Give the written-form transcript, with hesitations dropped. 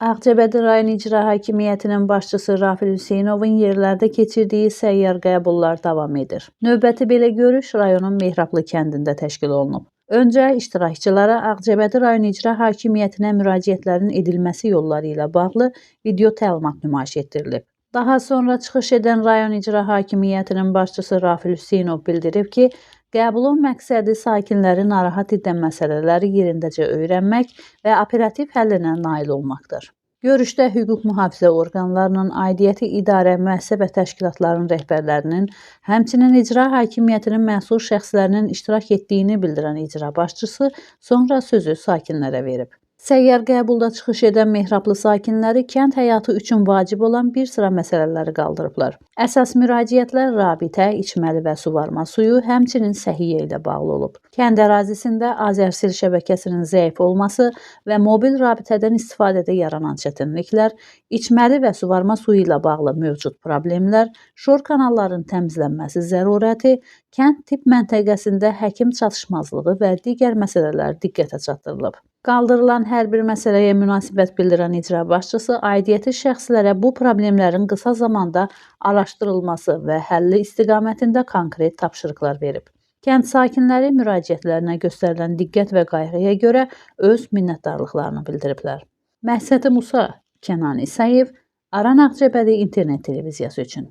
Ağcabədi rayon İcra Hakimiyyətinin başçısı Rafil Hüseynovun yerlərdə keçirdiyi səyyar qəbullar davam edir. Növbəti belə görüş rayonun Mehrablı kəndində təşkil olunub. Öncə iştirakçılara Ağcabədi rayon İcra Hakimiyyətinə müraciətlərin edilməsi yolları ilə bağlı video təlimat nümayiş etdirilib. Daha sonra çıxış edən rayon İcra Hakimiyyətinin başçısı Rafil Hüseynov bildirib ki, qəbulun məqsədi sakinləri narahat edən məsələləri yerindəcə öyrənmək və operativ həllinə nail olmaqdır. Görüşdə hüquq mühafizə orqanlarının, aidiyyəti idarə, müəssisə və təşkilatların rəhbərlərinin, həmçinin icra hakimiyyətinin məsul şəxslərinin iştirak etdiyini bildirən icra başçısı sonra sözü sakinlərə verib. Səyyar qəbulda çıxış edən Mehrablı sakinləri kənd həyatı üçün vacib olan bir sıra məsələləri qaldırıblar. Əsas müraciətlər rabitə, içməli və suvarma suyu, həmçinin səhiyyə ilə bağlı olub. Kənd ərazisində Azərsil şəbəkəsinin zəif olması və mobil rabitədən istifadədə yaranan çətinliklər, içməli və suvarma suyu ilə bağlı mövcud problemlər, şor kanalların təmizlənməsi zərurəti, kənd tibb məntəqəsində həkim çatışmazlığı və digər məsələlər diqqətə çatdırılıb. Qaldırılan hər bir məsələyə münasibət bildirən icra başçısı aidiyyəti şəxslərə bu problemlərin qısa zamanda araşdırılması və həlli istiqamətində konkret tapşırıqlar verib. Kənd sakinləri müraciətlərinə göstərilən diqqət və qayğıya görə öz minnətdarlıqlarını bildiriblər. Məhsəti Musa, Kənan İsayev, Aran Ağcabədi internet televiziyası üçün.